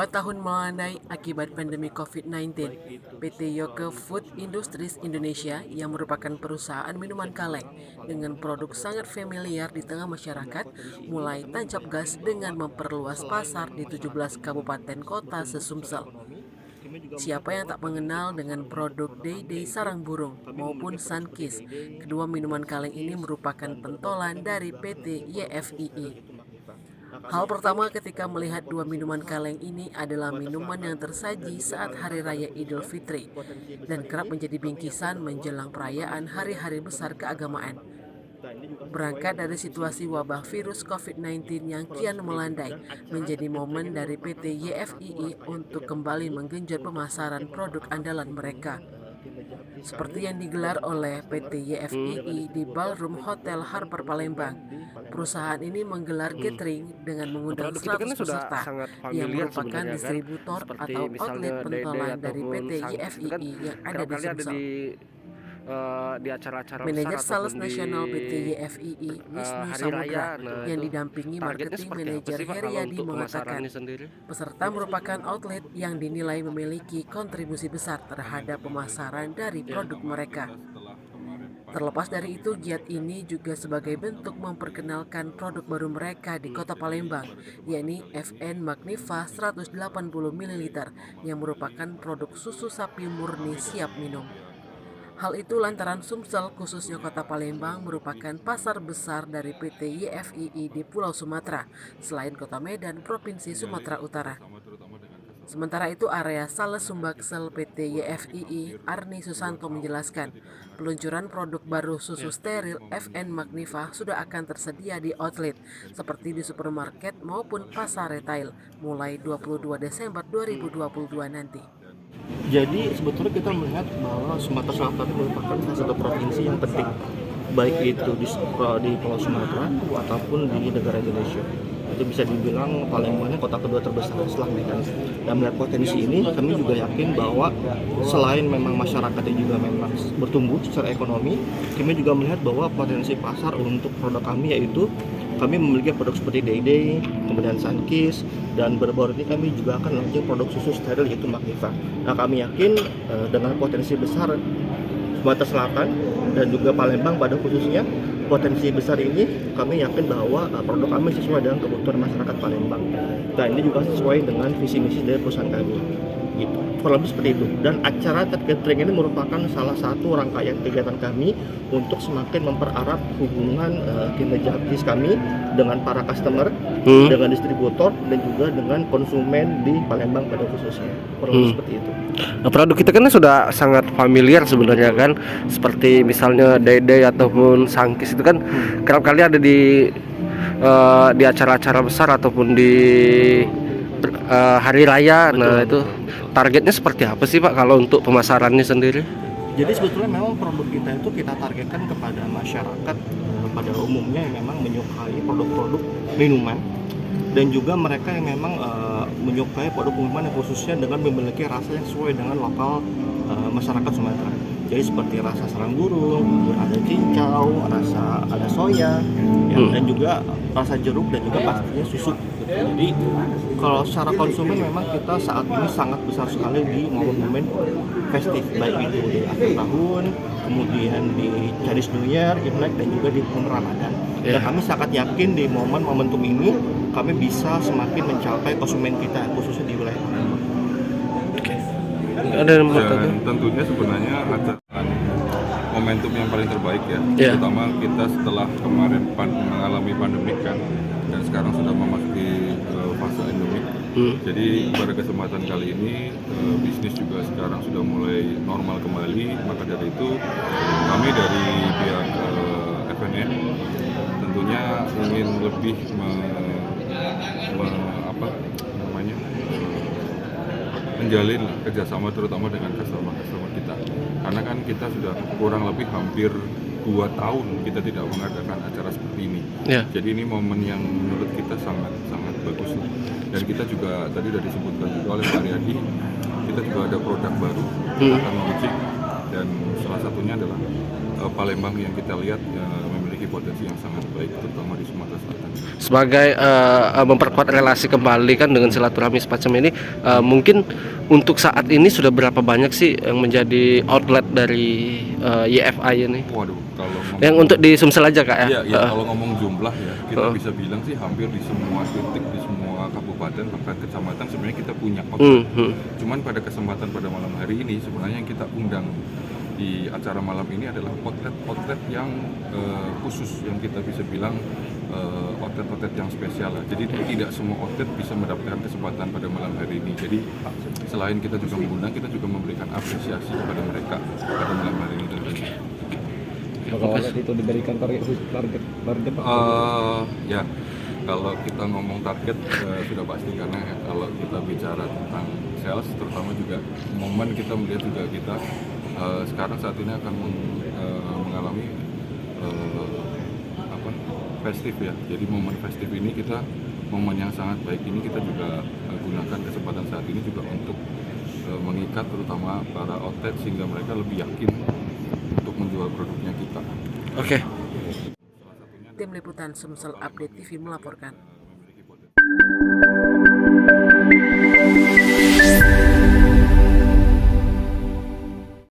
tahun melandai akibat pandemi COVID-19, PT Yoke Food Industries Indonesia yang merupakan perusahaan minuman kaleng dengan produk sangat familiar di tengah masyarakat mulai tancap gas dengan memperluas pasar di 17 kabupaten kota sesumsel. Siapa yang tak mengenal dengan produk Day Sarang Burung maupun Sunkist, kedua minuman kaleng ini merupakan pentolan dari PT YFII. Hal pertama ketika melihat dua minuman kaleng ini adalah minuman yang tersaji saat Hari Raya Idul Fitri dan kerap menjadi bingkisan menjelang perayaan hari-hari besar keagamaan. Berangkat dari situasi wabah virus COVID-19 yang kian melandai, menjadi momen dari PT YFII untuk kembali menggenjot pemasaran produk andalan mereka. Seperti yang digelar oleh PT YFII di Ballroom Hotel Harper Palembang, perusahaan ini menggelar gathering dengan mengundang 100 peserta yang merupakan distributor atau outlet pentolan dari PT YFII yang ada di Sumsel. Di acara-acara Manajer besar Sales Nasional PT YFII Wisnu Samudra yang didampingi marketing manajer Heriadi mengatakan peserta merupakan outlet yang dinilai memiliki kontribusi besar terhadap pemasaran dari produk mereka. Terlepas dari itu, giat ini juga sebagai bentuk memperkenalkan produk baru mereka di Kota Palembang, yakni FN Magnifa 180 ml yang merupakan produk susu sapi murni siap minum. Hal itu lantaran Sumsel, khususnya Kota Palembang, merupakan pasar besar dari PT YFII di Pulau Sumatera, selain Kota Medan, Provinsi Sumatera Utara. Sementara itu, area Sales Sumbaksel PT YFII, Arni Susanto menjelaskan, peluncuran produk baru susu steril FN Magnifa sudah akan tersedia di outlet, seperti di supermarket maupun pasar retail, mulai 22 Desember 2022 nanti. Jadi sebetulnya kita melihat bahwa Sumatera Selatan merupakan salah satu provinsi yang penting, baik itu di Pulau Sumatera ataupun di negara Indonesia. Itu bisa dibilang Palembang kota kedua terbesar setelah Medan. Dan melihat potensi ini, kami juga yakin bahwa selain memang masyarakatnya juga memang bertumbuh secara ekonomi, kami juga melihat bahwa potensi pasar untuk produk kami yaitu kami memiliki produk seperti Day, kemudian Sunkist, dan baru-baru ini kami juga akan launching produk susu steril yaitu Magnifa. Nah, kami yakin dengan potensi besar Sumatera Selatan dan juga Palembang pada khususnya potensi besar ini, kami yakin bahwa produk kami sesuai dengan kebutuhan masyarakat Palembang. Dan ini juga sesuai dengan visi misi dari perusahaan kami. Gitu. Kurang lebih seperti itu. Dan acara catering ini merupakan salah satu rangkaian kegiatan kami untuk semakin mempererat hubungan kinerja bisnis kami dengan para customer, dengan distributor, dan juga dengan konsumen di Palembang pada khususnya. Kurang lebih seperti itu. Nah, produk kita kan sudah sangat familiar sebenarnya kan, seperti misalnya Day ataupun Sunkist itu kan kerap kali ada di acara-acara besar ataupun di hari raya. Nah, itu targetnya seperti apa sih Pak kalau untuk pemasarannya sendiri? Jadi sebetulnya memang produk kita itu kita targetkan kepada masyarakat pada umumnya yang memang menyukai produk-produk minuman dan juga mereka yang memang menyukai produk minuman yang khususnya dengan memiliki rasa yang sesuai dengan lokal masyarakat Sumatera. Jadi seperti rasa sarang burung, ada cincau, ada soya, dan juga rasa jeruk dan juga pastinya susu. Jadi kalau secara konsumen memang kita saat ini sangat besar sekali di momen-momen festif, baik itu di akhir tahun, kemudian di Chinese New Year, Imlek, dan juga di bulan Ramadan. Dan kami sangat yakin di momen momentum ini kami bisa semakin mencapai konsumen kita khususnya di wilayah Palembang. Dan tentunya sebenarnya ada momentum yang paling terbaik ya, terutama kita setelah kemarin mengalami pandemik kan, dan sekarang sudah memasuki fase endemik. Jadi pada kesempatan kali ini bisnis juga sekarang sudah mulai normal kembali, maka dari itu kami dari pihak FNN tentunya ingin lebih menjalin kerjasama terutama dengan customer kita, karena kan kita sudah kurang lebih hampir 2 tahun kita tidak mengadakan acara seperti ini. Jadi ini momen yang menurut kita sangat bagus, dan kita juga tadi sudah disebutkan juga oleh Pak Riyadi, kita juga ada produk baru akan launching, dan salah satunya adalah Palembang yang kita lihat memiliki memiliki potensi yang sangat baik, terutama di Sumatera Selatan. Sebagai memperkuat relasi kembali kan dengan silaturahmi semacam ini, mungkin untuk saat ini sudah berapa banyak sih yang menjadi outlet dari YFI ini? Waduh, kalau Yang untuk di Sumsel aja Kak ya? Iya, kalau ngomong jumlah ya, kita bisa bilang sih hampir di semua titik, di semua kabupaten, bahkan kecamatan sebenarnya kita punya outlet. Cuman pada kesempatan pada malam hari ini sebenarnya yang kita undang di acara malam ini adalah outlet yang khusus, yang kita bisa bilang outlet yang spesial lah. Jadi tidak semua outlet bisa mendapatkan kesempatan pada malam hari ini. Jadi selain kita juga mengundang, kita juga memberikan apresiasi kepada mereka pada malam hari ini tentunya. Apakah itu diberikan target Pak? Ya, kalau kita ngomong target sudah pasti, karena kalau kita bicara tentang sales, terutama juga momen kita melihat juga kita sekarang saat ini akan mengalami festif ya. Jadi momen festif ini kita, momen yang sangat baik ini kita juga gunakan kesempatan saat ini juga untuk mengikat terutama para outlet sehingga mereka lebih yakin untuk menjual produknya kita. Oke. Tim Liputan Sumsel Update TV melaporkan.